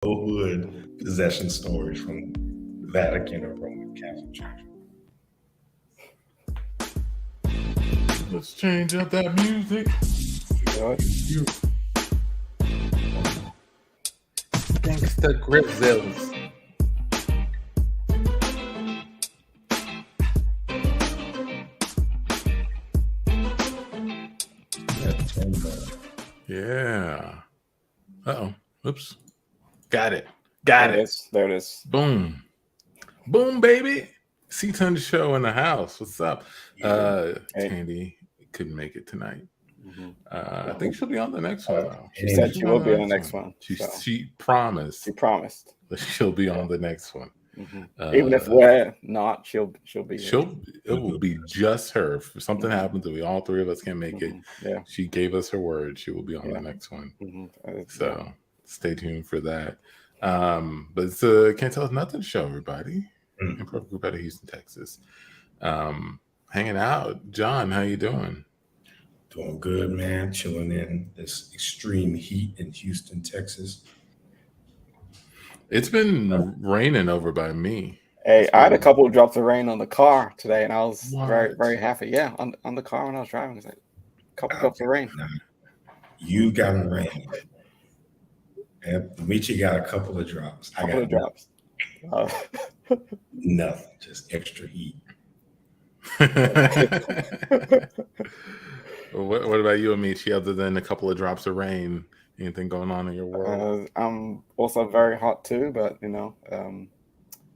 hood possession stories from the Vatican or Roman Catholic Church. Let's change up that music. Gangsta Grizzles. Yeah. Uh-oh. Oops. Got it. Got it. There it is. Boom. Boom, baby. CTUN show in the house. What's up? Tandy couldn't make it tonight. I think she'll be on the next one, though. She said she will be on the next one. She promised. She promised that she'll be on the next one. Even if we're not, she'll be. It will be just her. If something happens that we all three of us can't make it, she gave us her word. She will be on the next one. So stay tuned for that. But it's a Can't Tell Us Nothing show, everybody. Improv group out of Houston, Texas. Hanging out. John, how you doing? Doing good, man. Chilling in this extreme heat in Houston, Texas. It's been raining over by me. Hey, I had a couple of drops of rain on the car today, and I was very, very happy. Yeah, on the car when I was driving, it was like a couple drops of rain. You got rain. And Michi got a couple of drops. I got drops. Nothing, just extra heat. What about you, Amici? Other than a couple of drops of rain, anything going on in your world? I'm also very hot too, but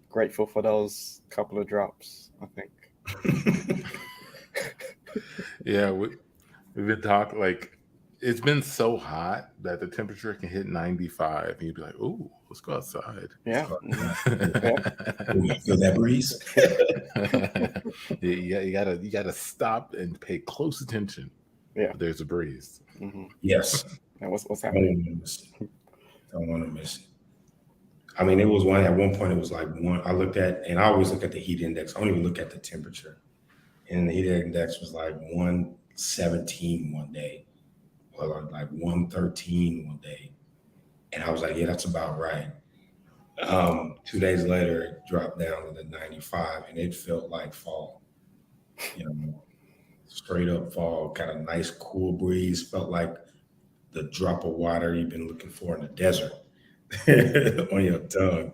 grateful for those couple of drops, I think. Yeah, we've been talking, like, it's been so hot that the temperature can hit 95, and you'd be like, "Ooh, let's go outside." Yeah. You feel that breeze? You gotta stop and pay close attention. Yeah, there's a breeze. Yes. And what's happening? Don't want to miss it. I mean, it was one at one point. It was like one. I looked at, and I always look at the heat index. I don't even look at the temperature, and the heat index was like 117 one day, or like 113 one day, and I was like, yeah, that's about right. 2 days later, it dropped down to the 95, and it felt like fall. Straight up fall, kind of nice, cool breeze. Felt like the drop of water you've been looking for in the desert on your tongue.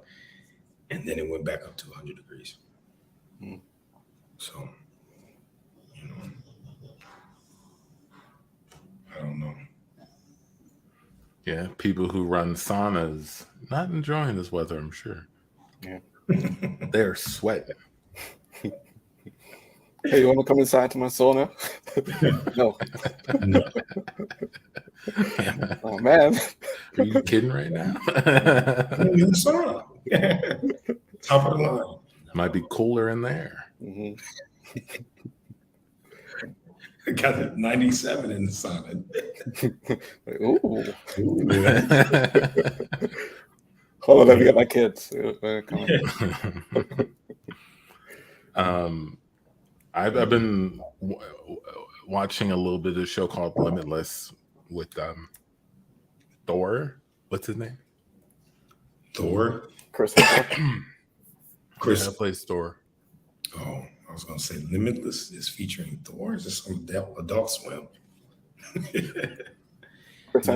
And then it went back up to 100 degrees. So, I don't know. Yeah, people who run saunas not enjoying this weather, I'm sure. Yeah. They're sweating. Hey, you want to come inside to my sauna? No. Oh, man. Are you kidding right now? In the sauna. Top of the line. Might be cooler in there. I got it 97 in the sauna. Hold on, let me get my kids. I've been watching a little bit of a show called Limitless with Thor. What's his name? Thor? Chris. Chris plays Thor. Oh, I was going to say Limitless is featuring Thor. Is this some Adult Swim? Chris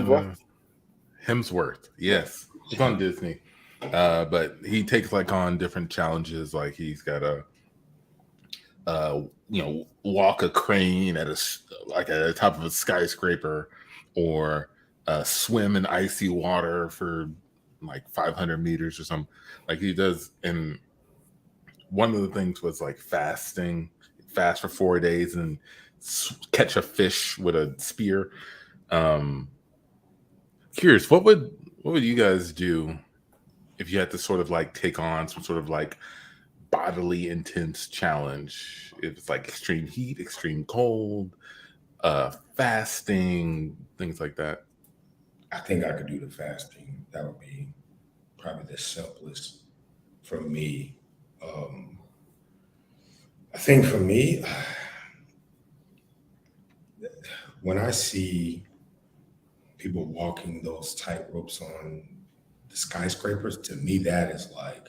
Hemsworth. Yes. It's on Disney. But he takes on different challenges. Like he's got to walk a crane at the top of a skyscraper, or swim in icy water for like 500 meters or something. Like he does. And one of the things was like fast for 4 days and catch a fish with a spear. Curious, what would you guys do if you had to sort of like take on some sort of like bodily intense challenge? If it's like extreme heat, extreme cold, fasting, things like that. I think I could do the fasting. That would be probably the simplest for me. I think for me, when I see people walking those tight ropes on the skyscrapers, to me, that's like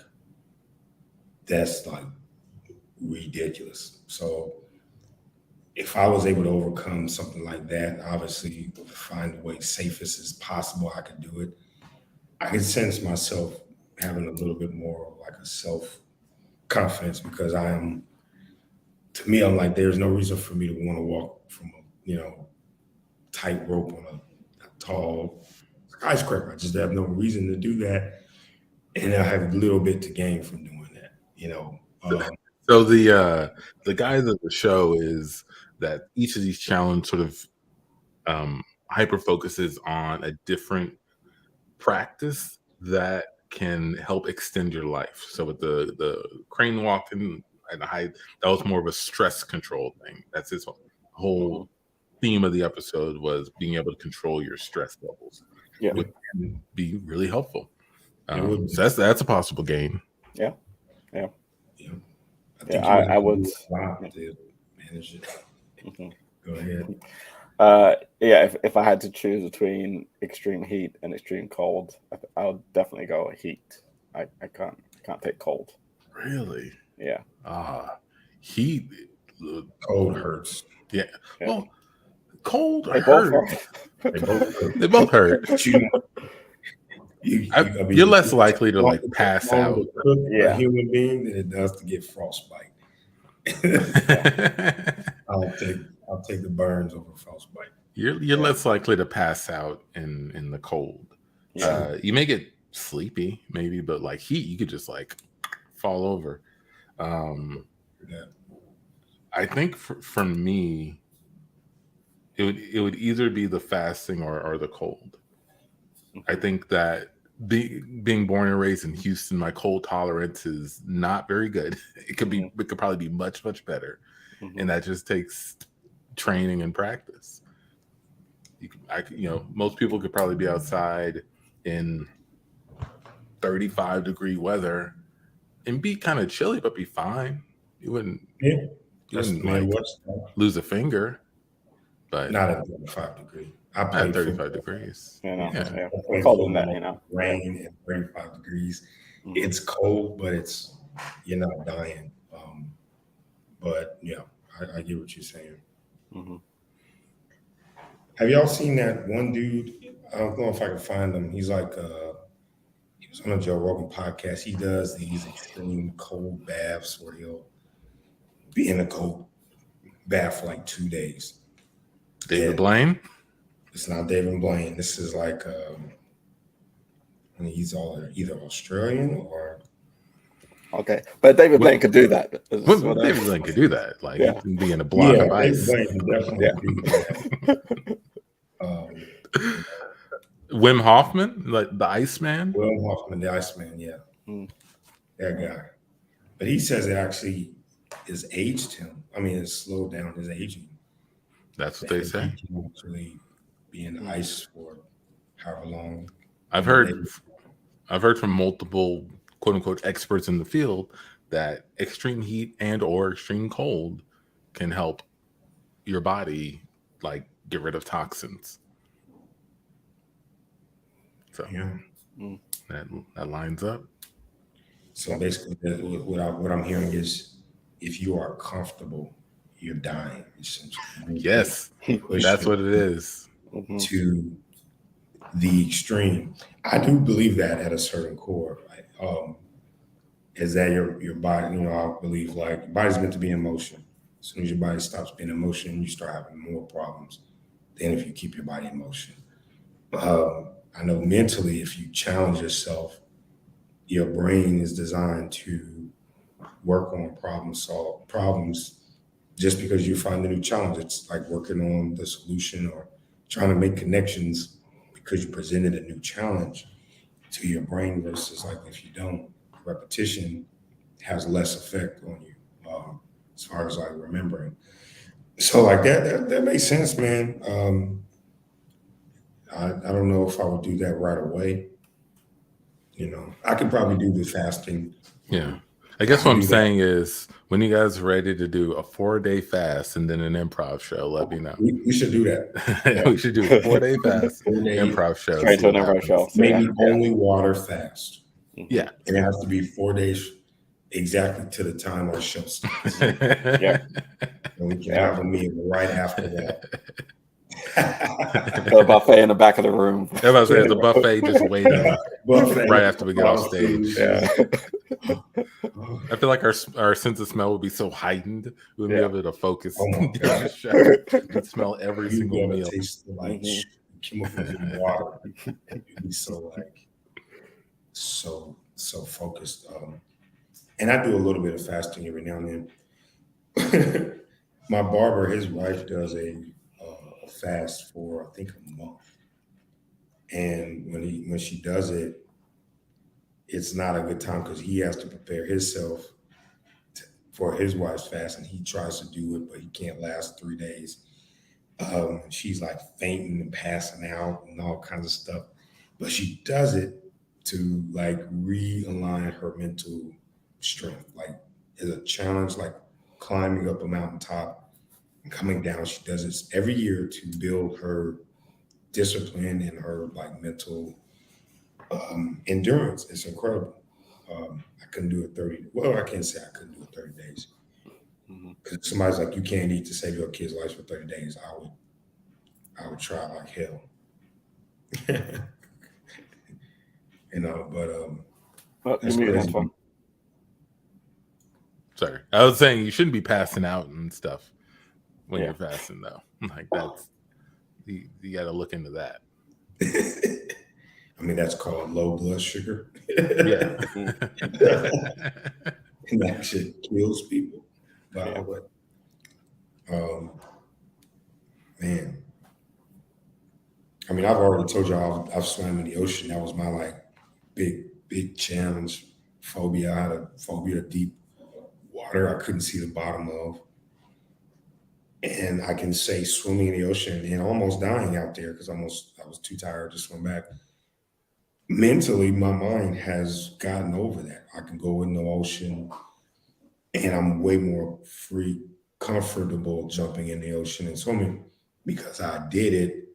ridiculous. So if I was able to overcome something like that, obviously find a way safest as possible, I could do it. I could sense myself having a little bit more of like a self confidence because to me, I'm like, there's no reason for me to want to walk from a tight rope on a tall skyscraper. I just have no reason to do that. And I have a little bit to gain from doing that. So the guise of the show is that each of these challenges sort of hyper focuses on a different practice that can help extend your life. So with the crane walking at the height, that was more of a stress control thing. That's his whole theme of the episode was being able to control your stress levels, which can be really helpful. So that's a possible gain. Yeah. I would manage it. Go ahead. If I had to choose between extreme heat and extreme cold, I would definitely go heat. I can't take cold. Really? Yeah. Heat. Cold hurts. Yeah. Well, cold They hurts. They both hurt. But you're less likely to like pass out. A human being than it does to get frostbite. I'll take the burns over frostbite. You're less likely to pass out in the cold. You may get sleepy, maybe, but like heat, you could just like fall over. I think for me, it would either be the fasting or the cold. I think that being born and raised in Houston, my cold tolerance is not very good. It could probably be much better, and that just takes training and practice. Most people could probably be outside in 35-degree weather and be kind of chilly, but be fine. You wouldn't lose a finger, but not at 35 degrees. I played 35 degrees. We're colder than that, Rain at 35 degrees. It's cold, but you're not dying. But yeah, I get what you're saying. Have y'all seen that one dude? I don't know if I can find him. He's like, he was on a Joe Rogan podcast. He does these extreme cold baths where he'll be in a cold bath for like 2 days. David Blaine? It's not David Blaine. This is like, he's either Australian or. Okay, but David Blaine could do that. David Blaine could do that. Like he can be in a block of ice. David Blaine definitely do that. Wim Hoffman, like the Iceman. Wim Hoffman, the Iceman, yeah, that guy. But he says it actually has aged him. I mean, it's slowed down his aging. That's what they say. He can actually be in the ice for however long. I've heard from multiple quote unquote experts in the field that extreme heat and or extreme cold can help your body like get rid of toxins. So that lines up. So basically, what I'm hearing is, if you are comfortable, you're dying. Yes, that's what it is. To the extreme, I do believe that at a certain core, right? Is that your body? I believe like your body's meant to be in motion. As soon as your body stops being in motion, you start having more problems than if you keep your body in motion. I know mentally, if you challenge yourself, your brain is designed to work on solve problems. Just because you find a new challenge, it's like working on the solution or trying to make connections because you presented a new challenge to your brain versus like if you don't, repetition has less effect on you as far as like remembering. So like that makes sense, man. I don't know if I would do that right away. I could probably do the fasting. Yeah. I guess I what I'm do that. saying is when you guys are ready to do a 4-day fast and then an improv show, let me know. We should do that. Yeah. We should do a 4-day fast 4 day, improv show. Straight See to what an improv show. happens. So, yeah. maybe only water fast. Mhm. Yeah. And it has to be 4 days exactly to the time our show starts. Yeah. And we can Yeah. have a meal right after that. Got a buffet in the back of the room. Everybody says the buffet just waiting Buffet, right after we get off barbecue, stage. Yeah. I feel like our sense of smell would be so heightened. We wouldn't Yeah. be able to focus Oh my during God. the show. We'd smell every you'd be single able to meal. taste the like Mhm. chemicals in the water. You'd be so like so focused. And I do a little bit of fasting every now and then. My barber, his wife does a fast for I think a month, and when she does it, it's not a good time because he has to prepare himself for his wife's fast, and he tries to do it, but he can't last 3 days. She's like fainting and passing out and all kinds of stuff, but she does it to like realign her mental strength. Like as a challenge, like climbing up a mountaintop and coming down. She does this every year to build her discipline and her like mental endurance. It's incredible. I couldn't do it 30. Well, I can't say I couldn't do it 30 days. Mhm. Because somebody's like, you can't eat to save your kid's life for 30 days. I would try like hell. But Oh, that's you're muted, crazy. Antoine. Sorry. I was saying you shouldn't be passing out and stuff when Yeah. you're fasting though. Like that's you gotta look into that. I mean, that's called low blood sugar. Yeah. And that shit kills people. Wow, Yeah. but man, I mean, I've already told y'all I've swam in the ocean. That was my like big challenge. Phobia. I had a phobia of deep water I couldn't see the bottom of. And I can say swimming in the ocean and almost dying out there because I was too tired to swim back. Mentally, my mind has gotten over that. I can go in the ocean and I'm way more comfortable jumping in the ocean and swimming because I did it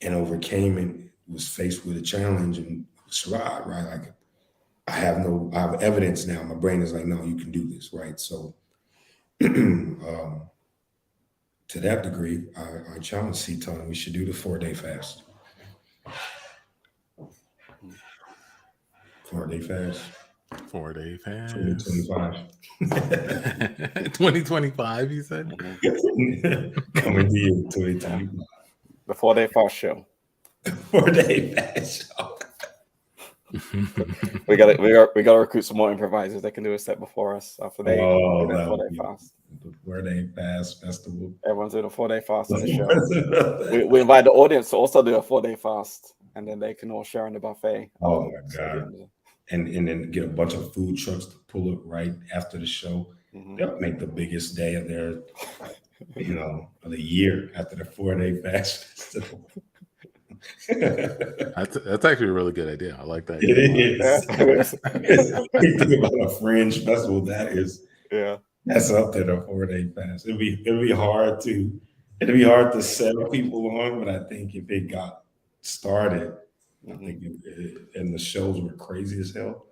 and overcame it, was faced with a challenge and survived, right? Like I have evidence now. My brain is like, no, you can do this, right? So to that degree, I challenge CTUN. We should do the 4 day fast. 4 day fast. 4-day fast. 2025. 2025, you said? Coming to you, 2025. The 4-day fast show. 4 day fast. We got to recruit some more improvisers that can do a set before us after they do their that 4-day would be fast. the 4 day fast festival. Everyone's doing a 4-day fast on the show. We invite the audience to also do a 4-day fast, and then they can all share in the buffet. Oh my So God. And then get a bunch of food trucks to pull up right after the show. Mhm. They'll make the biggest day of their, of the year after the 4 day fast festival. That's actually a really good idea. I like that. It is. Yeah. You think about a fringe festival, Yeah. that's up there, the 4 day fast. It'd be hard to sell people on, but I think if it got started, I think and the shows were crazy as hell.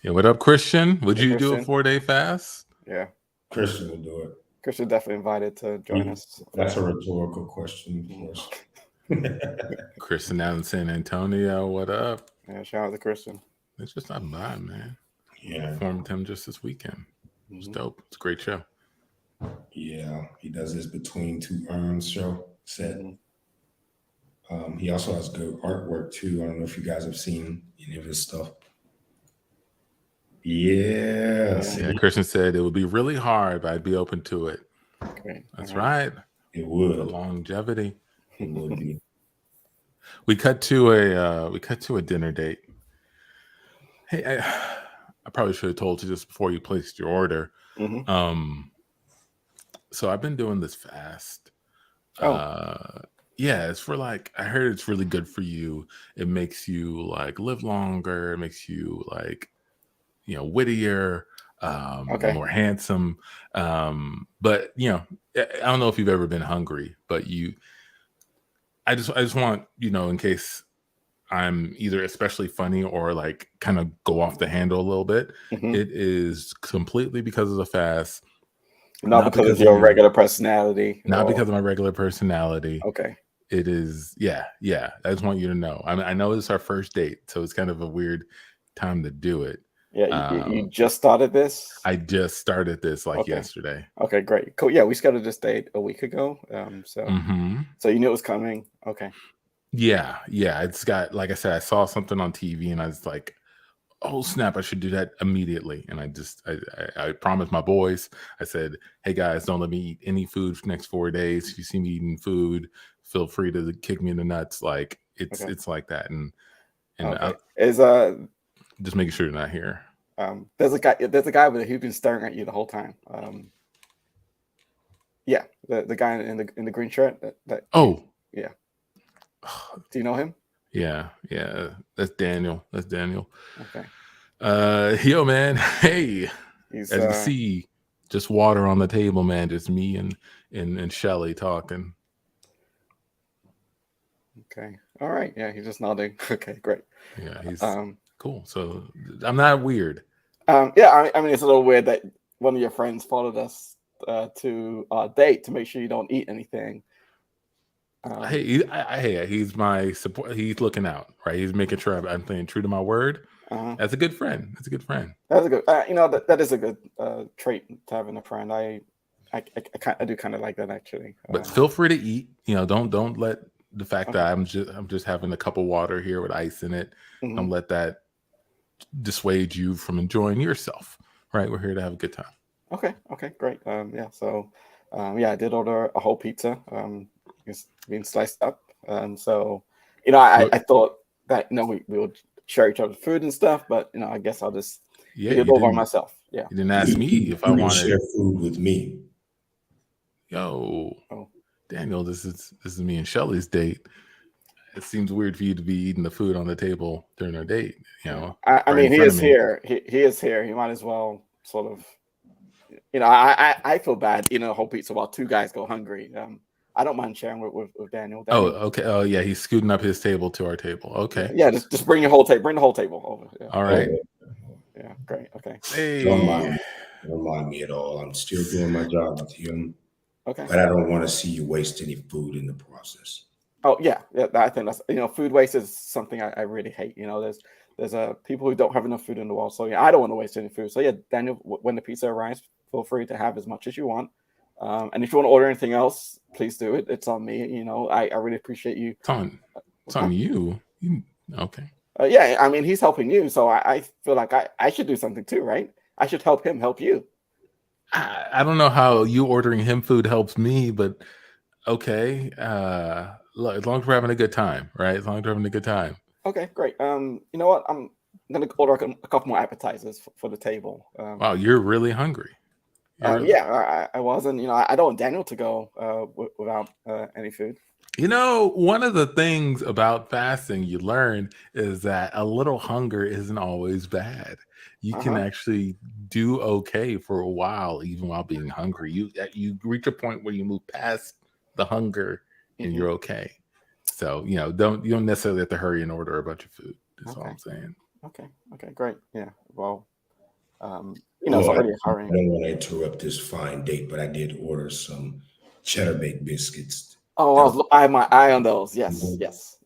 Yeah, what up, Christian? Would you do a Christian. 4-day fast? Yeah. Christian will do it. Christian definitely invited to join us. That's a rhetorical question, of course. Christian out in San Antonio, what up? Yeah, shout out to Christian. It's just not bad, man. Yeah. Performed him just this weekend. It's dope. It's a great show. Yeah, he does this Between Two Urns show set. He also has good artwork too. I don't know if you guys have seen any of his stuff. Yeah. Yeah, Christian said it would be really hard, but I'd be open to it. Great. That's All right. right. It The would. longevity. It would be. We cut to a dinner date. Hey, I probably should have told you this before you placed your order. Mhm. So I've been doing this fast. Oh. Yeah, it's for like I heard it's really good for you. It makes you like live longer. It makes you like wittier. more handsome. But I don't know if you've ever been hungry, but I just want, in case I'm either especially funny or like kind of go off the handle a little bit, it is completely because of the fast. Not because of your regular personality. Not because of my regular personality. Okay. It is, yeah. I just want you to know. I know it's our first date, so it's kind of a weird time to do it. Yeah, you just started this? I just started this yesterday. Okay, great. Cool. Yeah, we scheduled this date a week ago. So you knew it was coming. Okay. Yeah. It's got, like I said, I saw something on TV and I was like, oh snap, I should do that immediately. And I promised my boys, I said, hey guys, don't let me eat any food for the next 4 days. If you see me eating food, feel free to kick me in the nuts. Like it's like that. And just making sure you're not here. There's a guy with who's been staring at you the whole time. Yeah, the guy in the green shirt. Yeah. Do you know him? Yeah. That's Daniel. Okay. Yo, man. Hey. As you see, just water on the table, man. Just me and Shelly talking. Okay. All right. Yeah, he's just nodding. Okay, great. Yeah, he's cool. So I'm not weird. Yeah, I mean, it's a little weird that one of your friends followed us to our date to make sure you don't eat anything. Hey, he's my support. He's looking out, right? He's making sure I'm playing true to my word. That's a good friend. That's a good. That is a good trait to have in a friend. I do kind of like that actually. But feel free to eat. Don't let the fact that I'm just having a cup of water here with ice in it. Don't let that dissuade you from enjoying yourself. Right? We're here to have a good time. Okay, great. So I did order a whole pizza. It's being sliced up. So I thought that we would share each other's food and stuff, but I guess I'll just eat it over myself. Yeah. You didn't ask me if I wanted to share food with me. Yo, Daniel, this is me and Shelly's date. It seems weird for you to be eating the food on the table during our date. I mean, he is here. He is here. You might as well sort of. I feel bad eating a whole pizza while two guys go hungry. I don't mind sharing with Daniel. Oh, okay. Oh, yeah. He's scooting up his table to our table. Okay. Yeah, just bring your whole table. Bring the whole table over. Yeah. All right. Yeah, great. Okay. Hey. Don't mind me at all. I'm still doing my job with him. Okay. But I don't want to see you waste any food in the process. Oh yeah. I think that's food waste is something I really hate. There's people who don't have enough food in the world. So I don't want to waste any food. So yeah, Daniel, when the pizza arrives, feel free to have as much as you want. And if you want to order anything else, please do it. It's on me. I really appreciate you. It's on you. Okay. Yeah, I mean, he's helping you. So I feel like I should do something too, right? I should help him help you. I don't know how you ordering him food helps me, but okay. As long as we're having a good time, right? As long as we're having a good time. Okay, great. You know what? I'm going to order a couple more appetizers for the table. Wow, you're really hungry. Yeah, I wasn't. I don't want Daniel to go without any food. One of the things about fasting you learn is that a little hunger isn't always bad. You can actually do okay for a while, even while being hungry. You reach a point where you move past the hunger and you're okay. So you don't necessarily have to hurry and order a bunch of food. That's all I'm saying. Okay, great. Yeah. Well, it's already hurrying. I don't want to interrupt this fine date, but I did order some cheddar baked biscuits. Oh, I have my eye on those. Yes.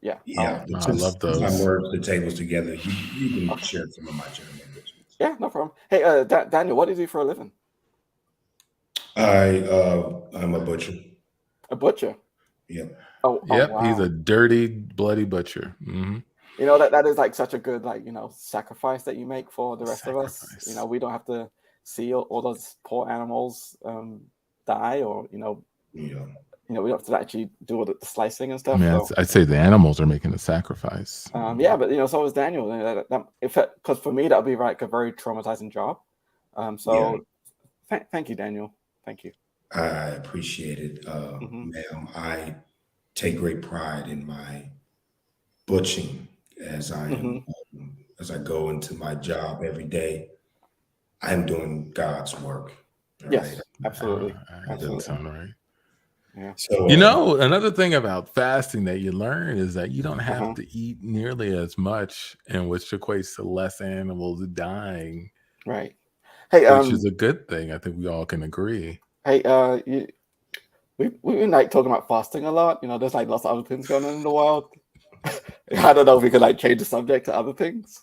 Yeah. Yeah, I love those. I merged the tables together. You can share some of my cheddar baked biscuits. Yeah, no problem. Hey, Daniel, what do you do for a living? I'm a butcher. A butcher? Yep. Yep. Wow. He's a dirty, bloody butcher. Mm-hmm. That is like such a good sacrifice that you make for the rest of us. We don't have to see all those poor animals die, or we don't have to actually do all the slicing and stuff. I'd say the animals are making a sacrifice. Yeah, but so is Daniel. Because for me that would be like a very traumatizing job. Thank you, Daniel. Thank you. I appreciate it, ma'am. I take great pride in my butching as I go into my job every day. I am doing God's work. All Yes, right. absolutely. That doesn't sound right. Yeah. So You know, another thing about fasting that you learn is that you don't have Uh-huh. to eat nearly as much, and which equates to less animals dying, Right. Hey, which is a good thing. I think we all can agree. hey, we've been like talking about fasting a lot. You know, there's like lots of other things going on in the world. I don't know if we could like change the subject to other things.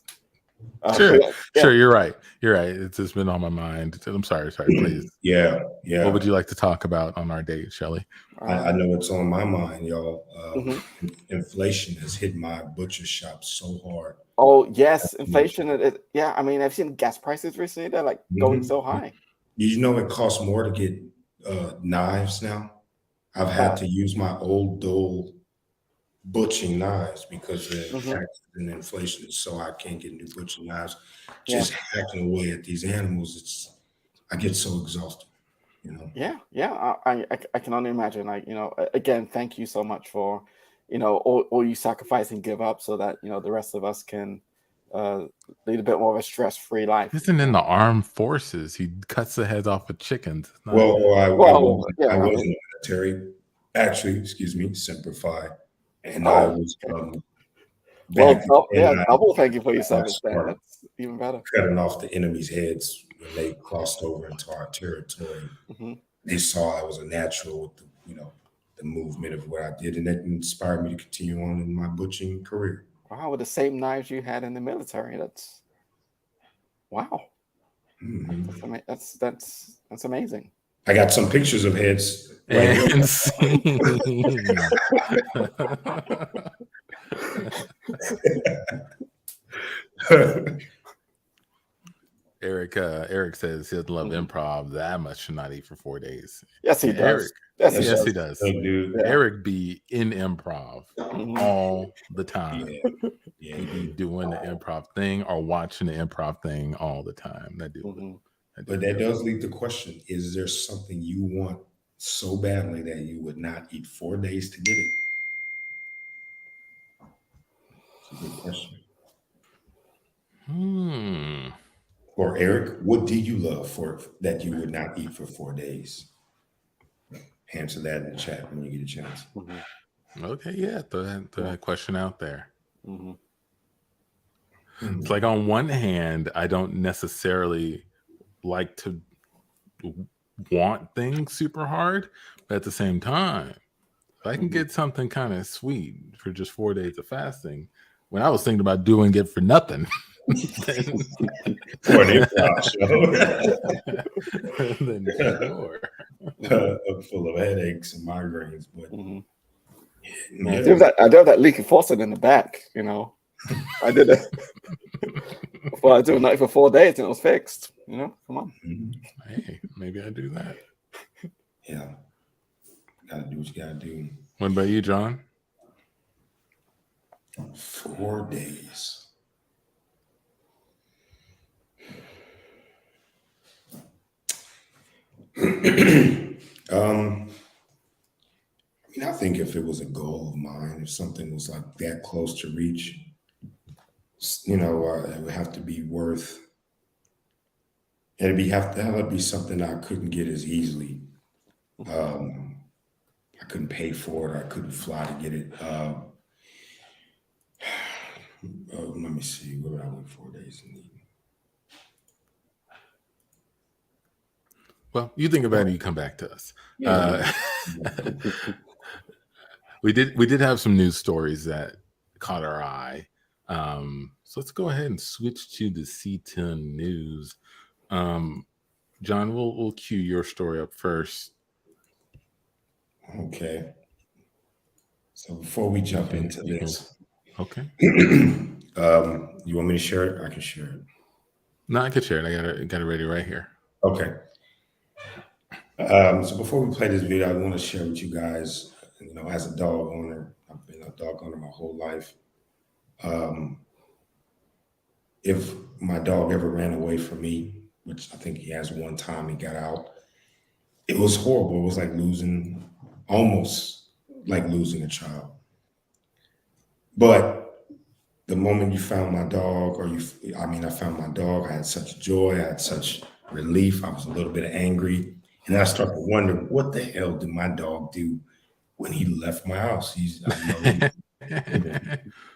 Sure, Yeah. You're right. You're right. It's just been on my mind. I'm sorry. Please. yeah. What would you like to talk about on our date, Shelley? I know it's on my mind, y'all. Mhm. Inflation has hit my butcher shop so hard. Oh yes, inflation. Yeah, I mean, I've seen gas prices recently. They're like going so high. Did you know it costs more to get knives now? I've had to use my old dull butchering knives because the taxes and inflation is so I can't get new butchering knives. Just hacking away at these animals, I get so exhausted. You know. Yeah. I can only imagine. Like, you know, again, thank you so much for, you know, all you sacrifice and give up so that, you know, the rest of us can lead a bit more of a stress-free life. Isn't in the armed forces. He cuts the heads off of chickens. It's not- Well, I was yeah, in I the mean, military. Actually, excuse me, simplify. And I oh, was okay. back then. Double thank you for your I service then. started That's even better. cutting off the enemy's heads when they crossed over into our territory. They saw I was a natural with the movement of what I did, and that inspired me to continue on in my butchering career. Wow, with the same knives you had in the military. That's wow. That's amazing. I got some pictures of heads right here. And scene. Eric says he doesn't love improv that much to not eat for 4 days. Yes, he does. Yes, he does. Dude. Yeah. Eric be in improv all the time. Yeah. He be doing the improv thing or watching the improv thing all the time. That dude. But that does lead the question: is there something you want so badly that you would not eat 4 days to get it? It's a good question. Or Eric, what do you love for that you would not eat for 4 days? Answer that in the chat when you get a chance. Okay, yeah, throw that question out there. Mm-hmm. It's like on one hand, I don't necessarily like to want things super hard, but at the same time, if I can get something kind of sweet for just 4 days of fasting, when I was thinking about doing it for nothing, For an improv show, then sure. full of headaches and migraines, but I do have that leaky faucet in the back. You know, I did it. Well, I do it for 4 days and it was fixed. You know, come on. Hey, maybe I do that. Yeah, gotta do what you gotta do. What about you, John? 4 days. I think if it was a goal of mine, if something was like that close to reach, it would have to be worth. Have to be something I couldn't get as easily. I couldn't pay for it. I couldn't fly to get it. Let me see. What would I wait 4 days to need? Well, you think about it, you come back to us. Yeah. We did have some news stories that caught our eye. So let's go ahead and switch to the CTUN news. John, we'll cue your story up first. Okay. So before we jump into this, okay. You want me to share it? I can share it. No, I can share it. I got it ready right here. Okay. So before we play this video, I want to share with you guys, as a dog owner, I've been a dog owner my whole life. If my dog ever ran away from me, which I think he has one time, he got out, it was horrible. It was like almost like losing a child. But the moment you found my dog, I found my dog, I had such joy, I had such relief. I was a little bit angry. And then I started to wonder, what the hell did my dog do when he left my house? He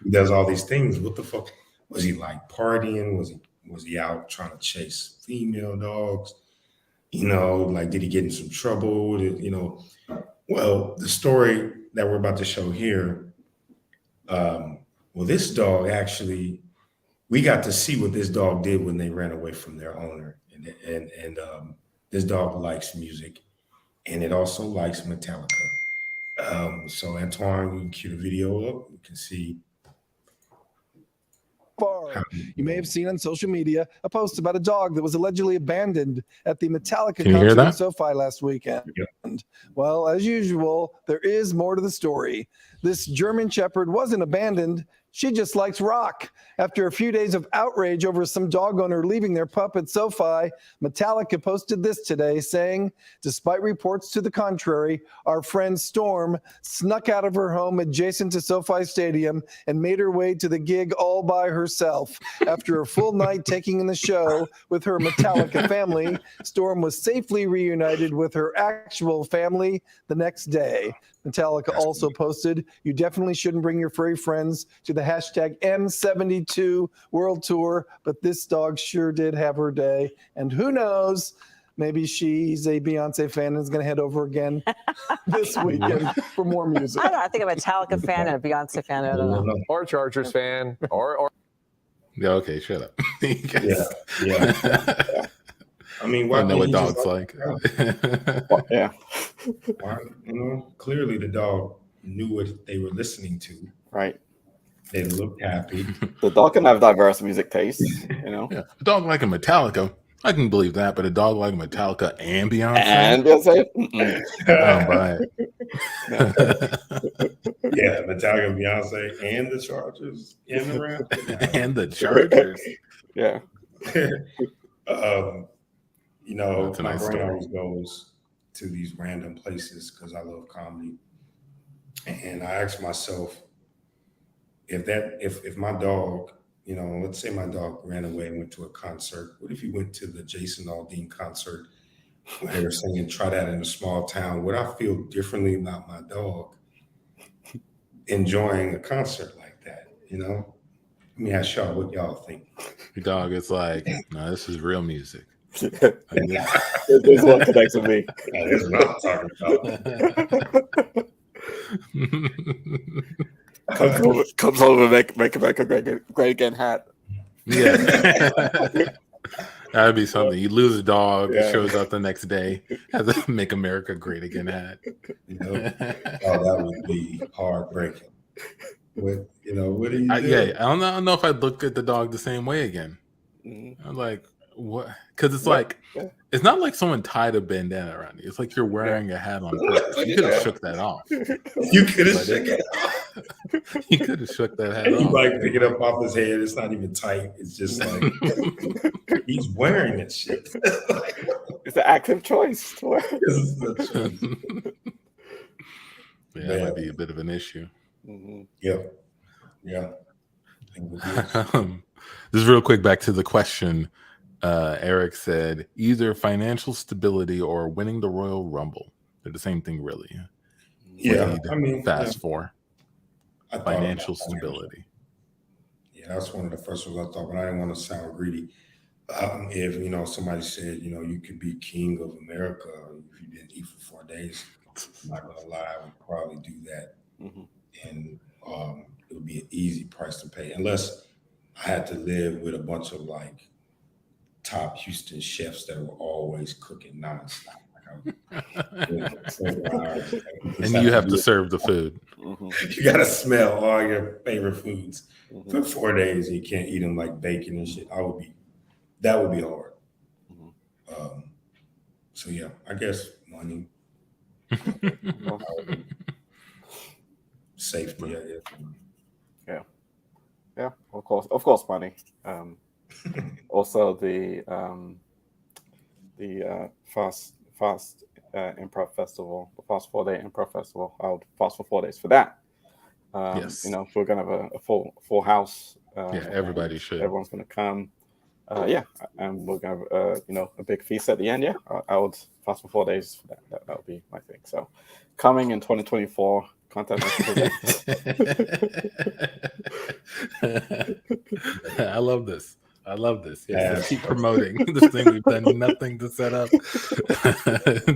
does all these things. What the fuck? Was he like partying? Was he out trying to chase female dogs? Like, did he get in some trouble? Well, the story that we're about to show here, well, this dog actually, we got to see what this dog did when they ran away from their owner. And this dog likes music, and it also likes Metallica. So Antoine, you can cue the video up. You can see. You may have seen on social media a post about a dog that was allegedly abandoned at the Metallica Can you hear concert in that? SoFi last weekend. Yeah. Well, as usual, there is more to the story. This German Shepherd wasn't abandoned. She just likes rock. After a few days of outrage over some dog owner leaving their pup at SoFi, Metallica posted this today saying, despite reports to the contrary, our friend Storm snuck out of her home adjacent to SoFi Stadium and made her way to the gig all by herself. After a full night taking in the show with her Metallica family, Storm was safely reunited with her actual family the next day. Metallica also posted, you definitely shouldn't bring your furry friends to the hashtag M72 World Tour, but this dog sure did have her day. And who knows, maybe she's a Beyonce fan and is going to head over again this weekend for more music. I don't know. I think a Metallica fan and a Beyonce fan. I don't know. Or a Chargers fan, or Yeah, okay, shut up. Yeah. I mean, why I know didn't what he just dogs like. Yeah. Why, clearly the dog knew what they were listening to. Right. They looked happy. The dog can have diverse music tastes, Yeah, a dog like a Metallica, I can believe that, but a dog like Metallica and Beyonce, And Beyonce, I don't buy it. Yeah, Metallica, Beyonce, and the Chargers in the round. And the Chargers. yeah. That's a My nice brain story. always goes to these random places because I love comedy. And I ask myself, if my dog, let's say my dog ran away and went to a concert. What if he went to the Jason Aldean concert where they were singing Try That in a Small Town? Would I feel differently about my dog enjoying a concert like that? Let me ask y'all what y'all think. Your dog is like, no, this is real music. This is what connects with me. That's what I'm talking about. Comes over, make America great again hat. Yeah. That'd be something. You lose a dog, Yeah. it shows up the next day, has a Make America Great Again hat. That would be heartbreaking. What do you do? Yeah, I don't know if I'd look at the dog the same way again. Mm-hmm. I'm like, what? Because it's like, it's not like someone tied a bandana around you. It's like you're wearing a hat on purpose. You could have shook that off. You could have shook it. You could have shook that hat You off. like pick it up off his head. It's not even tight. It's just like he's wearing that shit. It's an active choice. This is the choice. Yeah, that might be a bit of an issue. Mm-hmm. Yeah. Just real quick, back to the question. Eric said either financial stability or winning the Royal Rumble. They're the same thing, really. Yeah, Fast for I thought financial about stability. Yeah, that's one of the first ones I thought, but I didn't want to sound greedy. If somebody said, you could be king of America if you didn't eat for 4 days, I'm not gonna lie, I would probably do that. Mm-hmm. And it would be an easy price to pay, unless I had to live with a bunch of like top Houston chefs that were always cooking nonstop. And you have to serve the food. Mm-hmm. You gotta smell all your favorite foods for 4 days. And you can't eat them like bacon and shit. That would be hard. Mm-hmm. So yeah, I guess money, safety. I guess. Yeah, of course, money. Also, the fast improv festival, the fast 4-day improv festival. I would fast for 4 days for that. Yes. If we're gonna have a full house Yeah, everybody and should. Everyone's going to come. Yeah, and we're going to have a big feast at the end. Yeah, I would fast for 4 days for that. That would be my thing. So, coming in 2024, contact us. I love this. I love this. Yes, let's keep Yes. promoting this thing. We've done nothing to set up in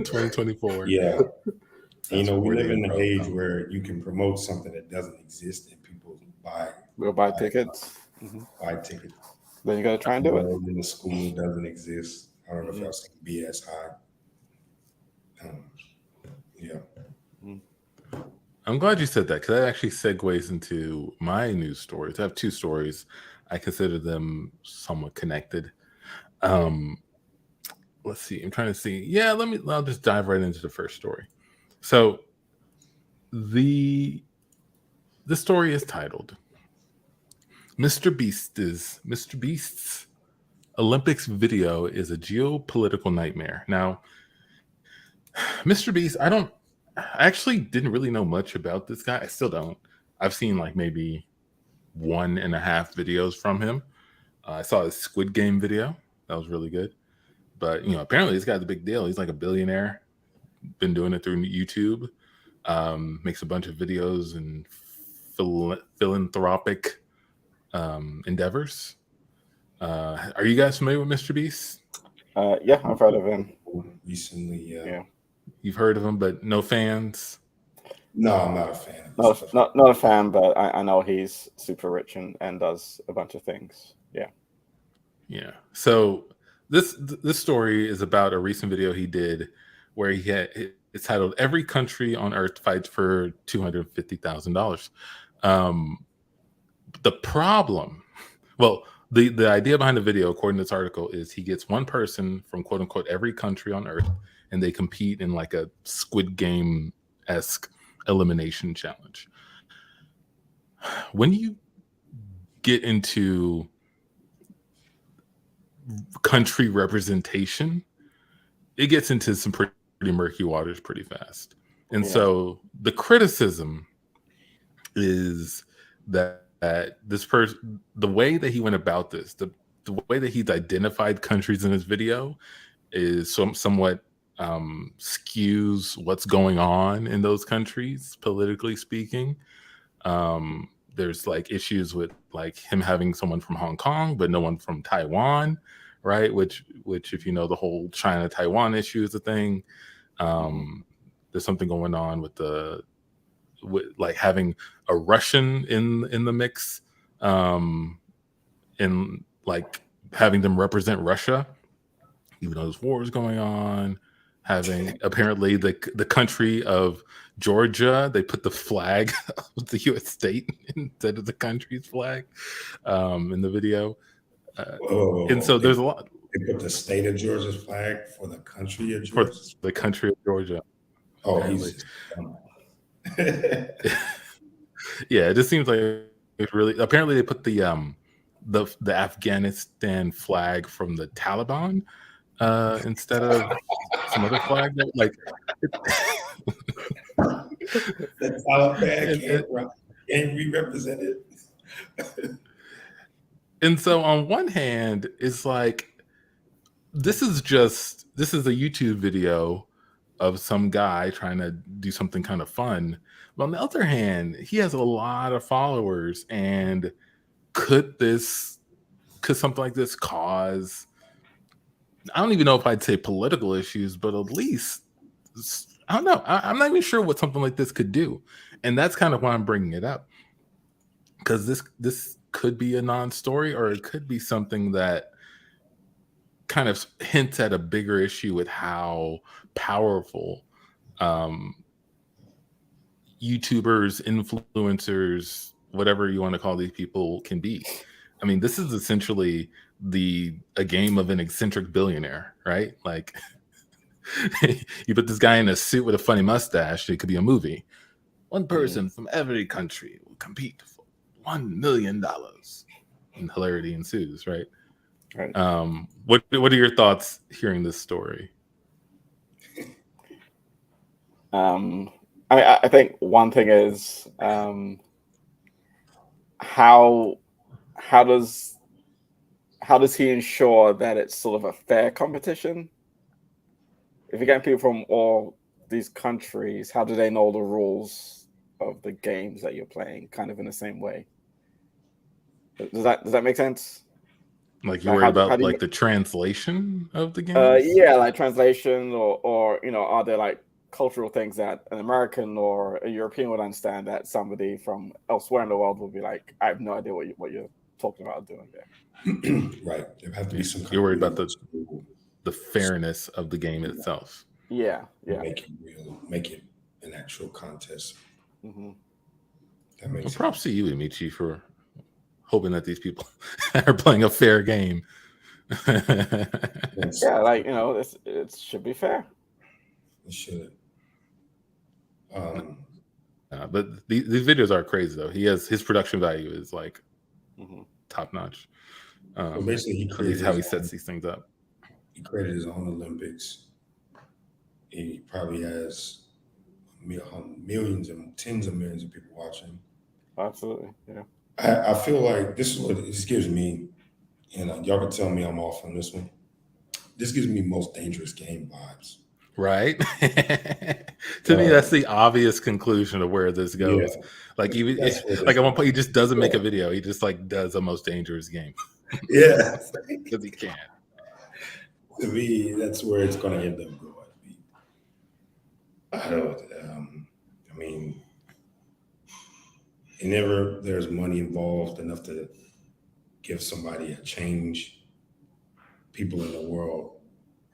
2024. Yeah. And, That's we where live the in an info age comes. where you can promote something that doesn't exist and people We'll buy tickets. buy tickets. Then you got to try and do it. World in the school doesn't exist. I don't know if y'all seen BS High. Yeah. I'm glad you said that because that actually segues into my news stories. I have two stories. I consider them somewhat connected. Let's see. I'm trying to see. Yeah, I'll just dive right into the first story. So the story is titled Mr. Beast's Olympics video is a geopolitical nightmare. Now, Mr. Beast, I actually didn't really know much about this guy. I still don't. I've seen like maybe 1.5 videos from him. I saw his Squid Game video. That was really good. But, apparently this guy's a big deal. He's like a billionaire. Been doing it through YouTube. Makes a bunch of videos and philanthropic endeavors. Are you guys familiar with Mr. Beast? Yeah, I've heard of him. Recently, yeah. You've heard of him, but no fans? No, I'm not a fan. Not a fan, but I know he's super rich and does a bunch of things. Yeah. Yeah. So this story is about a recent video he did where it's titled "Every Country on Earth Fights for $250,000." The problem, well, the idea behind the video, according to this article, is he gets one person from quote unquote every country on Earth, and they compete in like a Squid Game-esque elimination challenge. When you get into country representation, it gets into some pretty murky waters pretty fast. And so the criticism is that this person, the way that he went about this, the way that he's identified countries in his video is somewhat skews what's going on in those countries, politically speaking. There's like issues with like him having someone from Hong Kong, but no one from Taiwan, right? Which if you know the whole China-Taiwan issue is a thing. There's something going on with like having a Russian in the mix, and like having them represent Russia, even though there's wars going on. Having apparently the country of Georgia, they put the flag of the U.S. state instead of the country's flag in the video. And so there's a lot. They put the state of Georgia's flag for the country of For Georgia. the country of Georgia. Oh, apparently. he's Yeah, it just seems like it's really. Apparently, they put the Afghanistan flag from the Taliban instead of some other flag. Like the Taliban can't be represented. And so, on one hand, it's like this is a YouTube video of some guy trying to do something kind of fun. But on the other hand, he has a lot of followers, and could something like this cause, I don't even know if I'd say political issues, but at least, I don't know. I'm not even sure what something like this could do. And that's kind of why I'm bringing it up. Because this could be a non-story, or it could be something that kind of hints at a bigger issue with how powerful YouTubers, influencers, whatever you want to call these people can be. I mean, this is essentially a game of an eccentric billionaire, right? Like you put this guy in a suit with a funny mustache, it could be a movie. One person from every country will compete for $1 million, and hilarity ensues, right? Right. What are your thoughts hearing this story? I think one thing is how how does he ensure that it's sort of a fair competition? If you're getting people from all these countries, how do they know the rules of the games that you're playing, kind of in the same way? Does that make sense? Like you're Like worried how about do you, like the translation of the games? yeah, like translation or are there like cultural things that an American or a European would understand that somebody from elsewhere in the world would be like, I have no idea what you're talking about doing there. Right. There have to be some kind You're of worried about rules. the fairness of the game itself. Yeah. Make it real. Make it an actual contest. Mm-hmm. That makes Well, sense. props to you, Amici, for hoping that these people are playing a fair game. Yeah, like it should be fair. It should. But these videos are crazy though. His production value is like top notch. So basically, he At created least how he sets these things up. He created his own Olympics. He probably has millions and tens of millions of people watching. Absolutely, yeah. I feel like this is what this gives me, and y'all can tell me I'm off on this one. This gives me most dangerous game vibes. Right? To me, that's the obvious conclusion of where this goes. Yeah, like at one point, he just doesn't make a video. He just like does the most dangerous game. Yeah, because he can. To me, that's where it's going to end up going. I don't. I mean, whenever there's money involved enough to give somebody a change, people in the world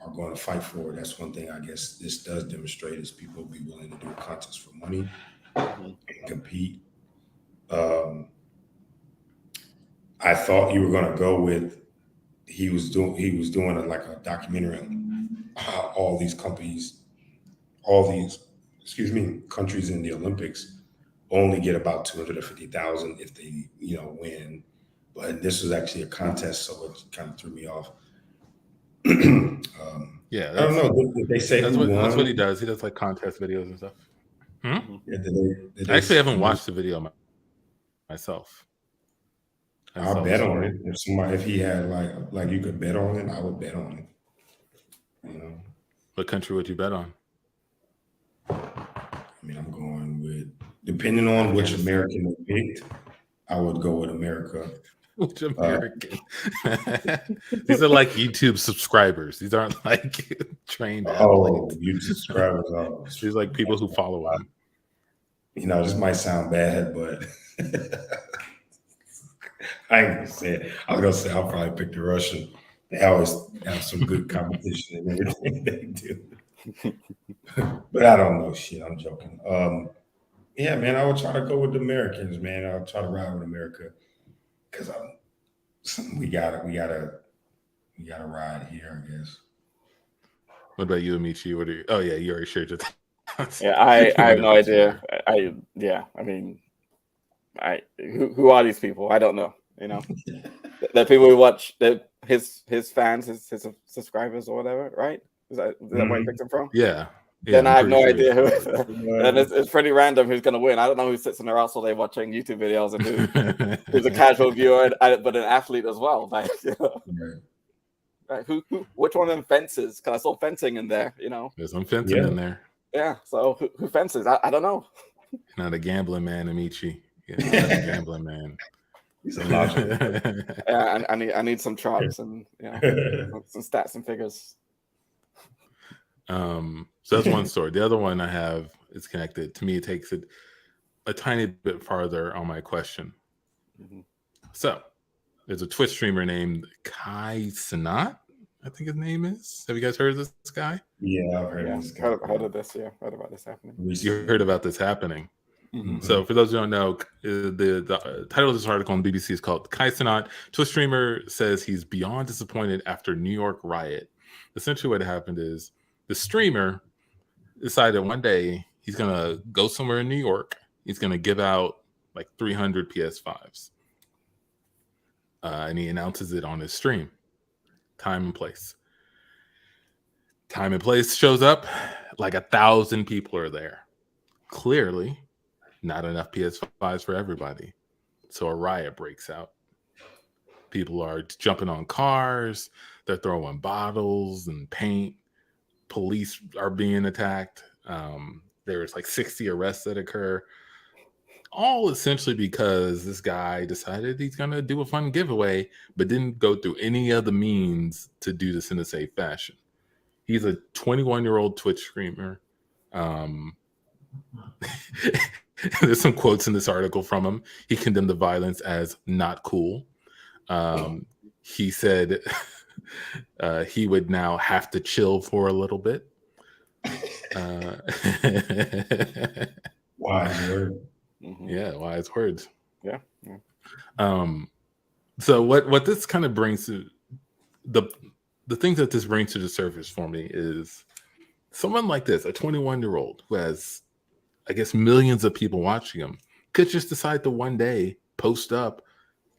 are going to fight for it. That's one thing I guess this does demonstrate is people will be willing to do a contest for money and compete. I thought you were going to go with he was doing a documentary on how all these countries in the Olympics only get about 250,000 if they win. But this was actually a contest, so it kind of threw me off. Yeah, I don't know. Did they say that's who won? That's what he does. He does like contest videos and stuff. Yeah, I actually haven't watched the video myself. I'll bet on it. If he had like you could bet on it, I would bet on it. What country would you bet on? I mean, I'm going with, depending on which American they picked, I would go with America. Which American? These are like YouTube subscribers. These aren't like trained athletes. YouTube subscribers. These are like people who follow him. This might sound bad, but I ain't gonna say it. I was gonna say I'll probably pick the Russian. They always have some good competition in everything they do. But I don't know shit. I'm joking. Yeah, man, I would try to go with the Americans, man. I'll try to ride with America because we gotta ride here, I guess. What about you, Amici? What are you? Oh yeah, you already shared your. Yeah, I have no idea. I mean, who are these people? I don't know. The people who watch his fans, his subscribers or whatever, right? Is that where he picked them from? Yeah. Then I have no idea who. Then it's pretty random who's going to win. I don't know who sits in their house all day watching YouTube videos and who's a casual viewer, but an athlete as well. Like, right. Which one of them fences? Because I saw fencing in there. There's some fencing in there. Yeah. So who fences? I don't know. Not a gambling man, Amici. Not a gambling man. He's a logical. Yeah, I need some charts and some stats and figures. So that's one story. The other one I have is connected. To me, it takes it a tiny bit farther on my question. So there's a Twitch streamer named Kai Cenat, I think his name is. Have you guys heard of this guy? Yeah, I've heard of this guy. Heard of this, yeah. Heard about this happening. You heard about this happening. So for those who don't know, the title of this article on BBC is called Kai Cenat. Twitch streamer says he's beyond disappointed after New York riot. Essentially what happened is the streamer decided one day he's going to go somewhere in New York. He's going to give out like 300 PS5s. And he announces it on his stream. Time and place. Time and place shows up. Like 1,000 people are there. Clearly, not enough PS5s for everybody. So a riot breaks out. People are jumping on cars. They're throwing bottles and paint. Police are being attacked. There's like 60 arrests that occur. All essentially because this guy decided he's going to do a fun giveaway, but didn't go through any of the means to do this in a safe fashion. He's a 21-year-old Twitch streamer. There's some quotes in this article from him. He condemned the violence as not cool. He said he would now have to chill for a little bit. Wise word. Yeah, wise words. Yeah. So what this kind of brings to the things that this brings to the surface for me is someone like this, a 21-year-old who has, I guess, millions of people watching him, could just decide to one day post up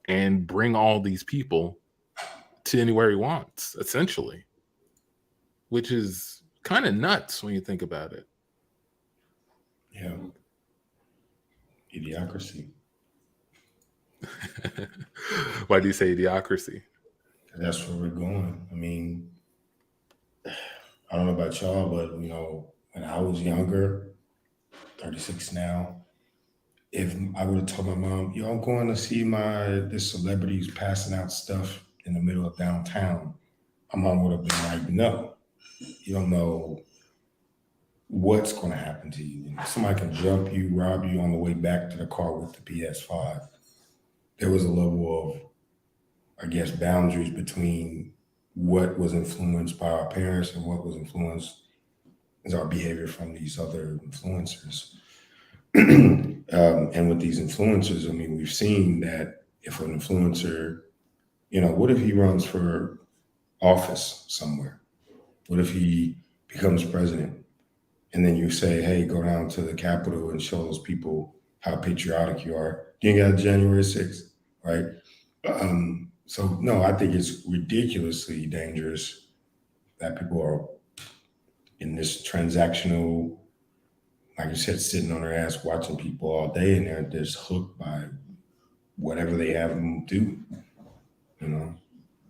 and bring all these people to anywhere he wants, essentially, which is kind of nuts when you think about it. Yeah. Idiocracy. Why do you say idiocracy? That's where we're going. I mean, I don't know about y'all, but when I was younger, 36 now, if I would have told my mom, yo, I'm going to see this celebrity who's passing out stuff in the middle of downtown, my mom would have been like, no, you don't know what's going to happen to you. Somebody can jump you, rob you on the way back to the car with the PS5. There was a level of, I guess, boundaries between what was influenced by our parents and what was influenced as our behavior from these other influencers. And with these influencers, I mean, we've seen that if an influencer, what if he runs for office somewhere? What if he becomes president? And then you say, hey, go down to the Capitol and show those people how patriotic you are. You got January 6th, right? So, no, I think it's ridiculously dangerous that people are in this transactional, like you said, sitting on their ass watching people all day, and they're just hooked by whatever they have them do.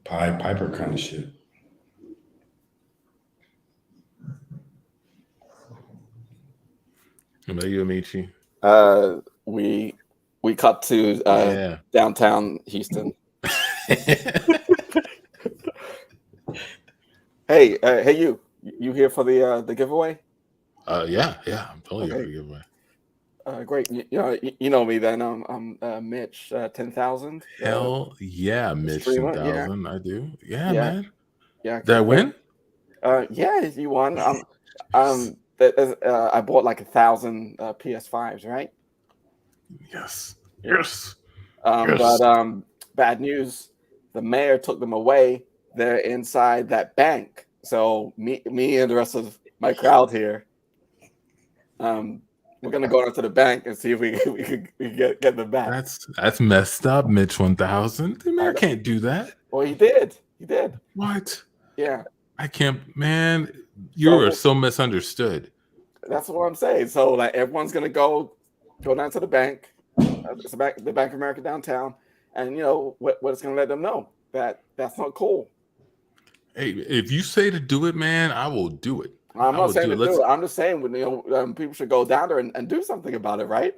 Pied Piper kind of shit. How about you, Amici? We cut to downtown Houston. Hey, you here for the giveaway? Yeah, I'm totally here for the giveaway. Great. You know me then. I'm Mitch 10,000. Hell yeah, Mitch 10,000. I do. Yeah, man. Yeah. Did I win? Yeah, you won. I bought like 1,000 PS5s, right? Yes. But bad news. The mayor took them away. They're inside that bank. So me and the rest of my crowd here, we're gonna go down to the bank and see if we can get them back. That's messed up, Mitch 1000. The mayor can't do that. Well, he did. What? Yeah. I can't, man. You are so misunderstood. That's what I'm saying. So like everyone's gonna go down to the bank, the Bank of America downtown, and what it's gonna let them know that's not cool. Hey, if you say to do it, man, I will do it. I'm not saying to do it. I'm just saying people should go down there and do something about it, right?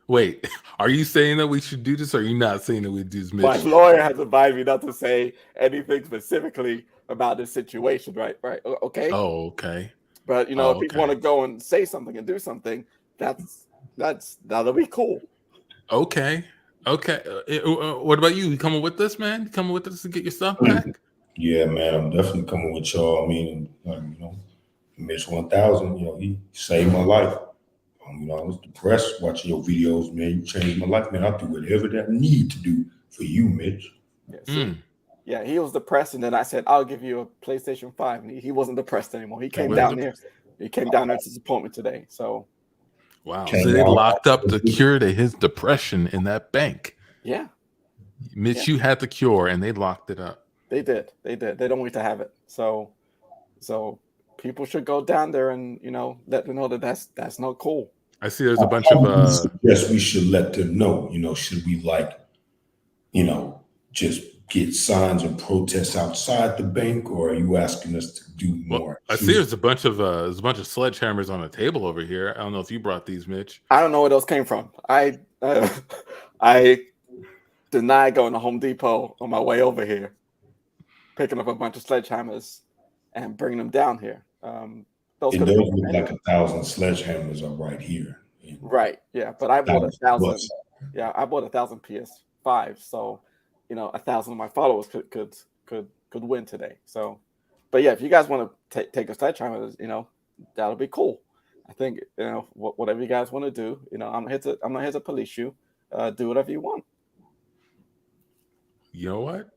Wait, are you saying that we should do this, or are you not saying that we do this? My lawyer has advised me not to say anything specifically about this situation, right? Okay. Oh, okay. But if people want to go and say something and do something, that'll be cool. Okay. What about you? You coming with us, man? You coming with us to get your stuff back? Yeah, man, I'm definitely coming with y'all. I mean, Mitch 1000, he saved my life. I was depressed watching your videos, man. You changed my life, man. I'll do whatever that I need to do for you, Mitch. Yeah, he was depressed, and then I said, I'll give you a PlayStation 5. And he wasn't depressed anymore. He came down here. He came down there to support me today. So, wow. So they locked up the cure to his depression in that bank. Yeah. Mitch, you had the cure, and they locked it up. They did. They don't want to have it. So people should go down there and let them know that that's not cool. I see there's a bunch of yes, we should let them know. Should we just get signs and protests outside the bank, or are you asking us to do Well, more? I see there's a bunch of sledgehammers on the table over here. I don't know if you brought these, Mitch. I don't know where those came from. I did not go to Home Depot on my way over here, picking up a bunch of sledgehammers and bringing them down here. Those It could does have look like 1,000 sledgehammers are right here. right, yeah. But I bought 1,000. Plus. Yeah, I bought 1,000 PS5. So, 1,000 of my followers could win today. So, but yeah, if you guys want to take a sledgehammer, that'll be cool. I think whatever you guys want to do. I'm not here to police you. Do whatever you want. You know what?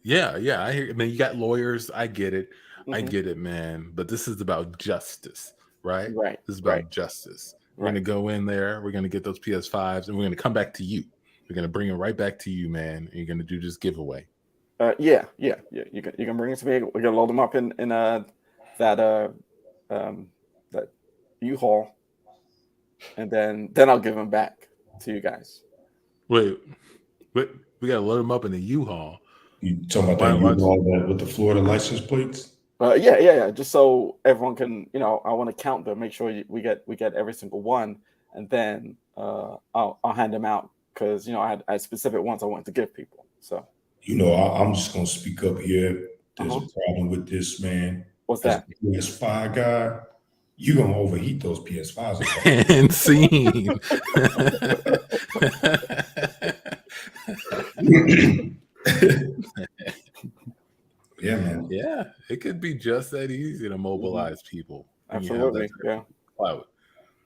Yeah. I hear. I mean, you got lawyers. I get it. I Mhm. get it, man. But this is about justice, right? Right. This is about right. justice. We're Right. gonna go in there. We're gonna get those PS5s, and we're gonna come back to you. We're gonna bring it right back to you, man. And you're gonna do this giveaway. Yeah. You can bring it to me. We're gonna load them up in that U-Haul, and then I'll give them back to you guys. Wait, we gotta load them up in the U-Haul. You talking about that U-Haul with the Florida license plates? Yeah. Just so everyone can, I want to count them, make sure we get every single one, and then I'll hand them out because I had specific ones I wanted to give people. So I'm just gonna speak up here. There's Uh-huh. a problem with this, man. What's As that? a PS5 guy, you're gonna overheat those PS5s. And scene. Yeah, man. Yeah, it could be just that easy to mobilize people. when you have that Absolutely, type yeah. of clout.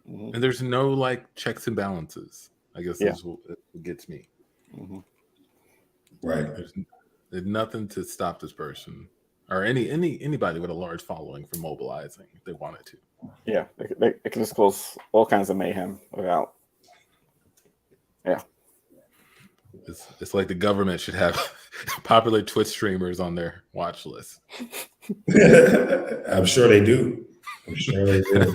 Mhm. And there's no like checks and balances. I guess Yeah. that's what gets me. Mhm. Right. There's nothing to stop this person or anybody with a large following from mobilizing if they wanted to. Yeah, it can just cause all kinds of mayhem without. Yeah. It's like the government should have popular Twitch streamers on their watch list. I'm sure they do. I'm sure they do.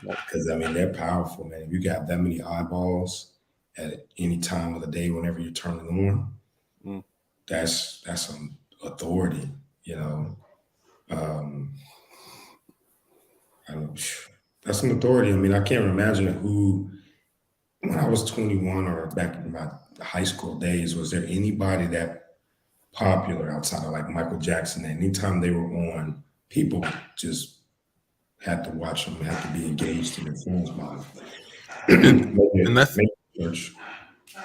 Because they're powerful, man. If you got that many eyeballs at any time of the day, whenever you're turning on, Mm. that's some authority, that's an authority. I mean, I can't imagine who, when I was 21 or back in my high school days, was there anybody that popular outside of like Michael Jackson? Anytime they were on, people just had to watch them, had to be engaged in their phones by And that's church.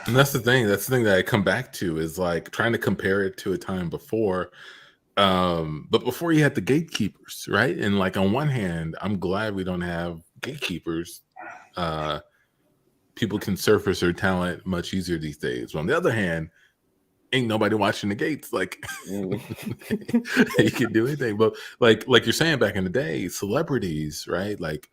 And that's the thing. That's the thing that I come back to is like trying to compare it to a time before. But before you had the gatekeepers, right? And like on one hand, I'm glad we don't have gatekeepers. People can surface their talent much easier these days. But on the other hand, ain't nobody watching the gates. Like you can do anything. But like you're saying back in the day, celebrities, right? Like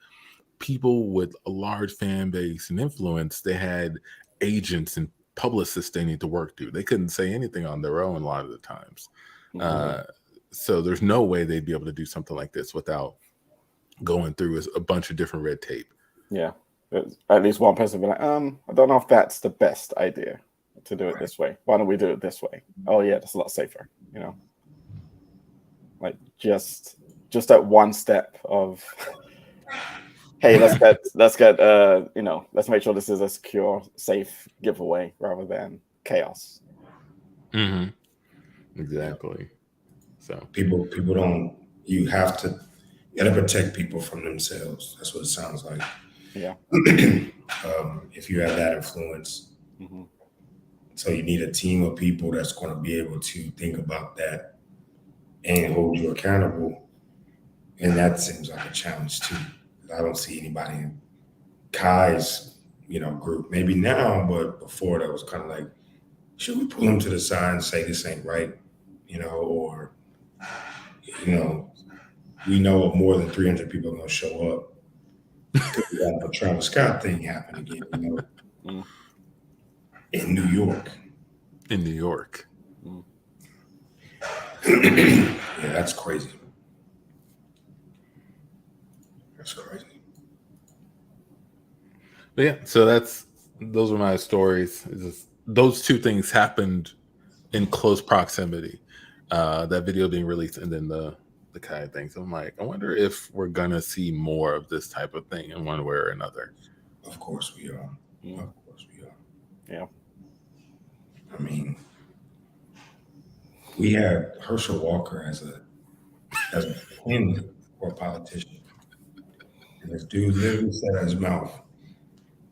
people with a large fan base and influence, they had agents and publicists they need to work through. They couldn't say anything on their own a lot of the times. So there's no way they'd be able to do something like this without going through a bunch of different red tape. Yeah. At least one person will be like, I don't know if that's the best idea to do it this way. Why don't we do it this way? Oh yeah, that's a lot safer, Like just that one step of hey, let's get let's make sure this is a secure, safe giveaway rather than chaos. Mm-hmm. Exactly. So People don't. You gotta protect people from themselves. That's what it sounds like. Yeah. If you have that influence, Mm-hmm. so you need a team of people that's going to be able to think about that and hold you accountable. And that seems like a challenge too. I don't see anybody in Kai's, group. Maybe now, but before that was kind of like, should we pull him to the side and say this ain't right? Or we know of more than 300 people are going to show up. We got the Travis Scott thing happen again, in New York. Yeah, that's crazy. But yeah, so those are my stories. It's just those two things happened in close proximity. That video being released and then the kayak thing. So I'm like, I wonder if we're gonna see more of this type of thing in one way or another. Of course we are. Of course we are. Yeah. I mean, we had Herschel Walker as a pin for a politician. And this dude literally said out his mouth,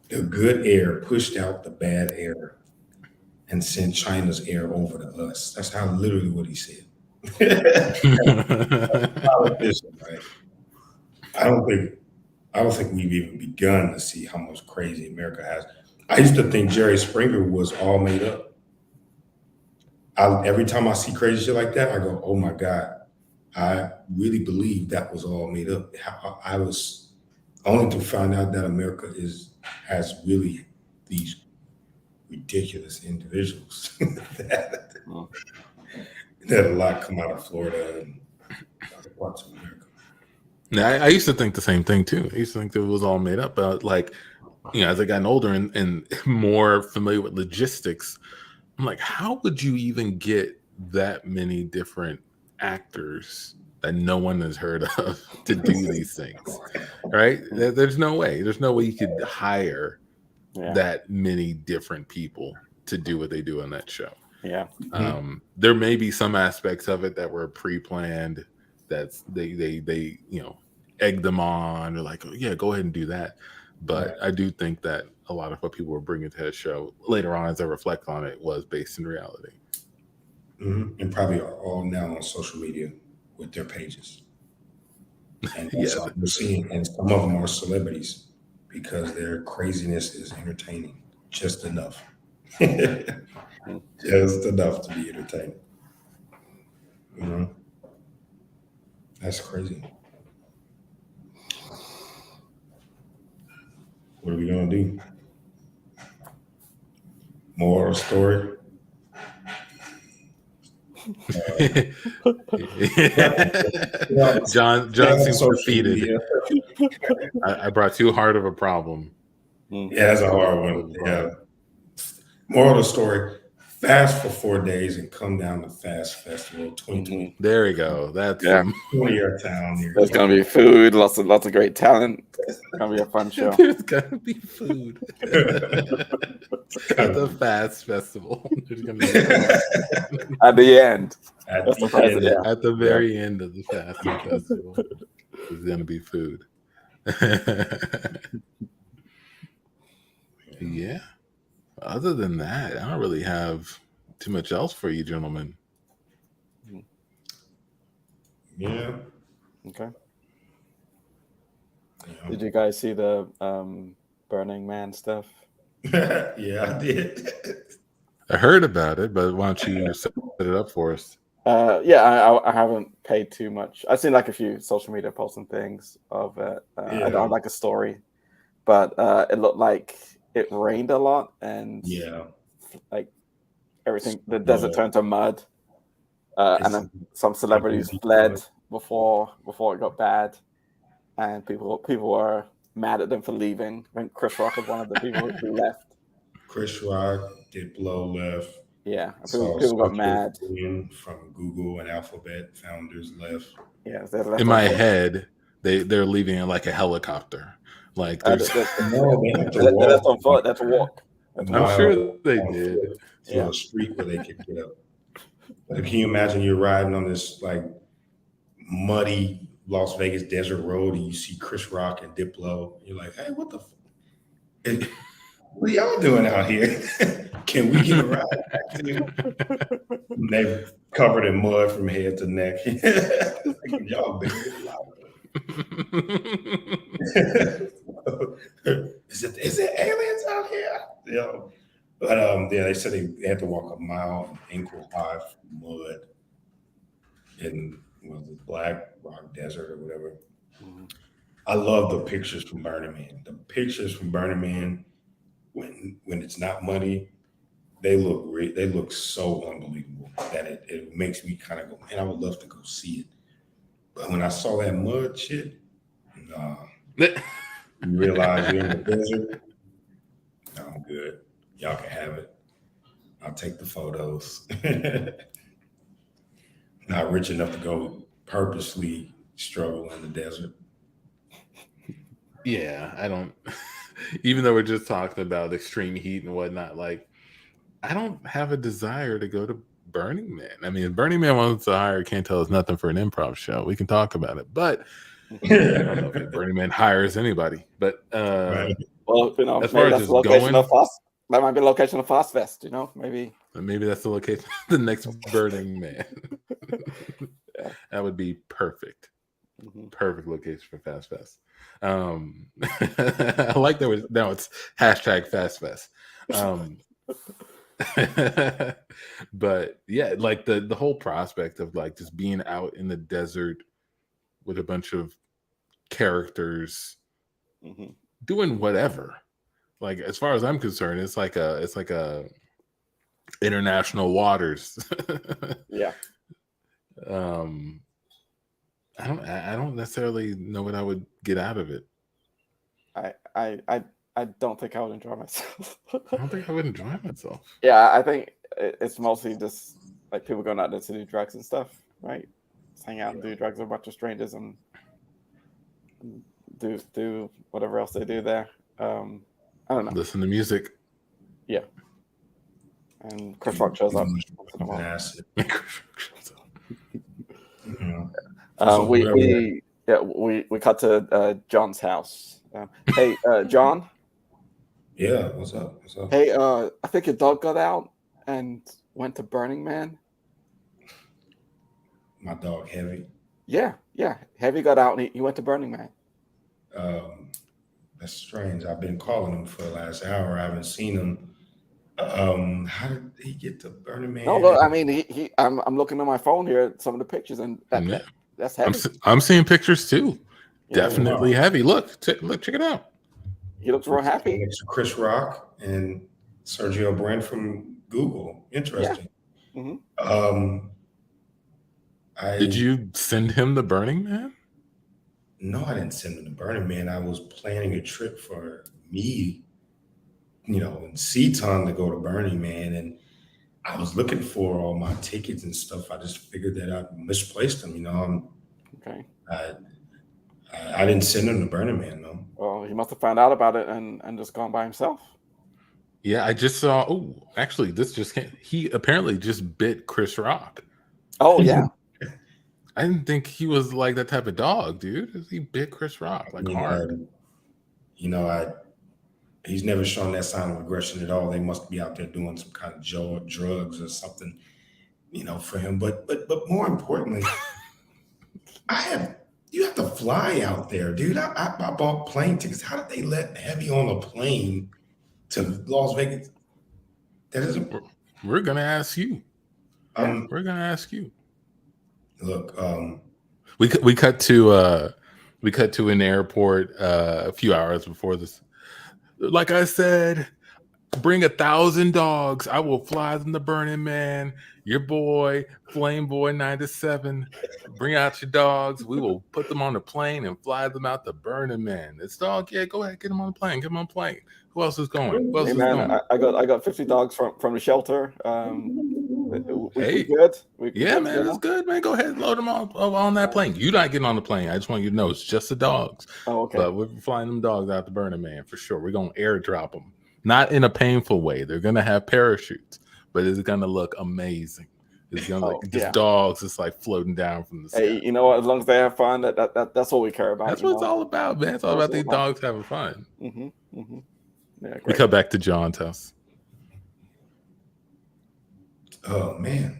the good air pushed out the bad air and sent China's air over to us. That's how literally what he said. Politician, right? I don't think we've even begun to see how much crazy America has. I used to think Jerry Springer was all made up. Every time I see crazy shit like that, I go, "Oh my God!" I really believe that was all made up. I was only to find out that America has really these ridiculous individuals that a lot come out of Florida and other parts of America. Yeah, I used to think the same thing too. I used to think that it was all made up. But like, as I gotten older and more familiar with logistics, I'm like, how would you even get that many different actors that no one has heard of to do these things? Right? There's no way. There's no way you could hire that many different people to do what they do on that show. Yeah. There may be some aspects of it that were pre-planned. That's they egg them on. They're like, oh, yeah, go ahead and do that. But I do think that a lot of what people were bringing to that show later on, as I reflect on it, was based in reality. And probably are all now on social media with their pages. And we're seeing, and some of them are celebrities because their craziness is entertaining, just enough. Just enough to be entertaining. That's crazy. What are we gonna do? Moral story. John seems defeated. I brought too hard of a problem. Yeah, that's a hard one. Yeah. Moral of the story: fast for 4 days and come down to Fast Festival 2020. There we go. That's 20-year town. There's gonna be food, lots of great talent. It's gonna be a fun show. There's gonna be food at the Fast Festival. There's gonna be at the end. At the very end of the Fast Festival, there's gonna be food. Yeah. Other than that, I don't really have too much else for you, gentlemen. Yeah. Okay. Did you guys see the Burning Man stuff? Yeah, I did. I heard about it, but why don't you set it up for us? I haven't paid too much. I've seen like a few social media posts and things of it. I don't have like a story, but it looked like it rained a lot and like everything, the desert turned to mud, and then some celebrities fled before it got bad, and people were mad at them for leaving. I think Chris Rock was one of the people who left. Chris Rock, Diplo left. Yeah, people got mad. From Google and Alphabet founders left. Yeah, they left. In my head, they're leaving in like a helicopter. Like they left on foot. That's a walk. I'm sure they did. To a street where they could get up. Like, can you imagine you're riding on this like muddy Las Vegas desert road and you see Chris Rock and Diplo? You're like, hey, what the? What are y'all doing out here? Can we get a ride back to you? They covered in mud from head to neck. Y'all been Is it aliens out here? But they said they had to walk a mile ankle high mud in the Black Rock Desert or whatever. I love the pictures from Burning Man. The pictures from Burning Man when it's not muddy, they look so unbelievable that it makes me kind of go, man, I would love to go see it. But when I saw that mud shit, you realize you're in the desert. No, I'm good. Y'all can have it. I'll take the photos. Not rich enough to go purposely struggle in the desert. Yeah, I don't. Even though we're just talking about extreme heat and whatnot, like I don't have a desire to go to Burning Man. I mean, if Burning Man wants to hire Can't Tell Us Nothing for an improv show, we can talk about it. But I don't know if Burning Man hires anybody. But Right. Well, you know, as far maybe as that's just the location going, of Fast. That might be the location of Fast Fest. You know, maybe. maybe that's the location. The next Burning Man. Yeah. That would be perfect. Mhm. Perfect location for Fast Fest. I like that. Now it's hashtag Fast Fest. But yeah, like the whole prospect of like just being out in the desert with a bunch of characters Mhm. doing whatever. Like as far as I'm concerned, it's like a international waters. Yeah. I don't necessarily know what I would get out of it. I don't think I would enjoy myself. I don't think I would enjoy myself. Yeah, I think it's mostly just like people going out there to do drugs and stuff, right? Just hang out and do drugs with a bunch of strangers and do whatever else they do there. I don't know. Listen to music. Yeah. And Chris Rock shows up. Mhm. once in a while. Acid. Mhm. We cut to John's house. Hey, John. Yeah, what's up? What's up? Hey, I think your dog got out and went to Burning Man. My dog Heavy. Yeah. Heavy got out and he went to Burning Man. That's strange. I've been calling him for the last hour. I haven't seen him. How did he get to Burning Man? No, look, I mean, I'm looking on my phone here at some of the pictures, and Yeah. that's heavy. I'm seeing pictures too. Yeah, Definitely heavy. Look, check it out. he looks real happy. Next to Chris Rock and Sergio Brin from Google. Interesting. Mhm. Did you send him the Burning Man? No, I didn't send him to Burning Man. I was planning a trip for me, in CTUN to go to Burning Man, and I was looking for all my tickets and stuff. I just figured that I misplaced them. Okay. I didn't send him to Burning Man, no. Well, he must have found out about it and just gone by himself. Yeah, I just saw. Oh, actually, this just came. He apparently just bit Chris Rock. Oh yeah. I didn't think he was like that type of dog, dude. He bit Chris Rock like hard. He's never shown that sign of aggression at all. They must be out there doing some kind of drugs or something, for him. But more importantly, you have to fly out there, dude. I bought plane tickets. How did they let Heavy on a plane to Las Vegas? That isn't. We're gonna ask you. We're gonna ask you. Look, we cut to an airport a few hours before this. Like I said, bring 1,000 dogs. I will fly them to Burning Man. Your boy, Flame Boy 97. Bring out your dogs. We will put them on the plane and fly them out to Burning Man. This dog, yeah, go ahead, get them on the plane. Get them on the plane. Who else is going? Hey man, I got 50 dogs from the shelter. Hey, good. Man, it's good, man. Go ahead, load them on that plane. You're not getting on the plane. I just want you to know it's just the dogs. Oh, okay. But we're flying them dogs out to Burning Man for sure. We're gonna airdrop them, not in a painful way. They're gonna have parachutes, but it's gonna look amazing. It's gonna dogs just like floating down from the sky. Hey, you know what? As long as they have fun, that's all we care about. That's what it's all about, man. It's all about these dogs having fun. Yeah, we cut back to John's house. Oh man,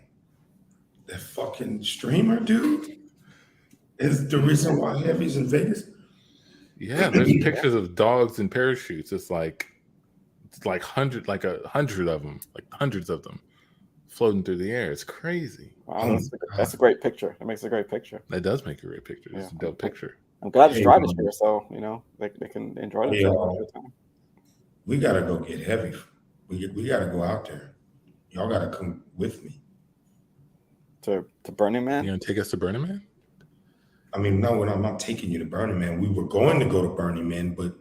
that fucking streamer dude is the reason why Heavy's in Vegas. Yeah, there's pictures of dogs and parachutes. It's like a hundred of them, like hundreds of them, floating through the air. It's crazy. Wow, that's a great picture. It makes a great picture. That does make a great picture. It's a dope picture. I'm glad his driver's here, so they can enjoy themselves. We gotta go get Heavy. We gotta go out there. Y'all gotta come with me to Burning Man. You gonna take us to Burning Man? I mean, no, I'm not taking you to Burning Man. We were going to go to Burning Man, but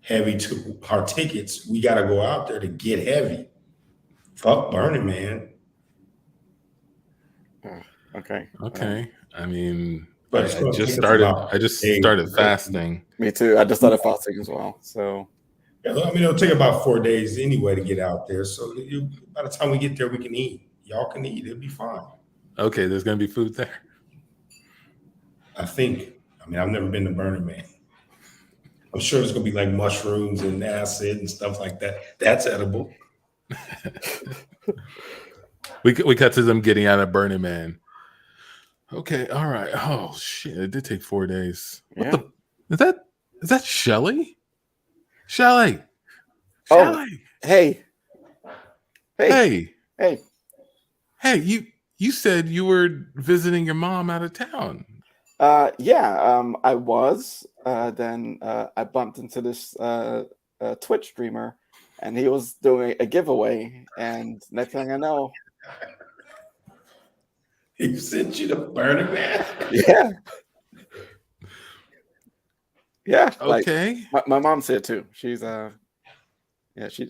Heavy took our tickets. We gotta go out there to get Heavy. Fuck Burning Man. Okay. Okay. I mean, But it's I gonna just take us started. about I just 4 days. started fasting. Me too. I just started fasting as well. So Yeah, I mean, it'll take about 4 days anyway to get out there. So by the time we get there, we can eat. Y'all can eat. It'll be fine. Okay, there's gonna be food there. I think. I mean, I've never been to Burning Man. I'm sure it's gonna be like mushrooms and acid and stuff like that. That's edible. We cut to them getting out of Burning Man. Okay, all right. Oh shit! It did take 4 days. What yeah. the is that Shelly? Shelly. Oh, Shelly. hey. Hey. Hey. You said you were visiting your mom out of town. Yeah, I was. Then I bumped into this Twitch streamer, and he was doing a giveaway. And next thing I know, He sent you to Burning Man. yeah, yeah. Like Okay. my mom's here too. She's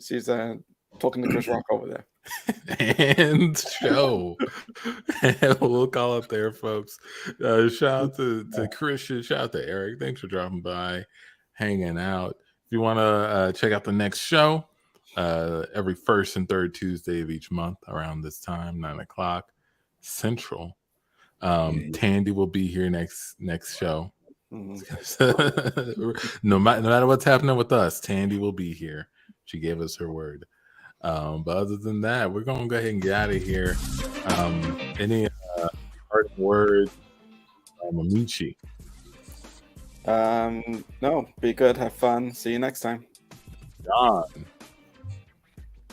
she's talking to Chris Rock over there. And show. We'll call it there, folks. Shout out to Christian. Shout out to Eric. Thanks for dropping by, hanging out. If you want to check out the next show, every first and third Tuesday of each month around this time, 9:00 Central. Tandy will be here next show. No matter what's happening with us, Tandy will be here. She gave us her word. But other than that, we're gonna go ahead and get out of here. Any parting words, Amici? No, be good, have fun. See you next time. John.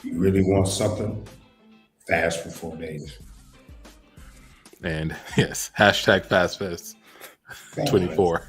You really want something? Fast for 4 days. And yes, hashtag FastFest 24.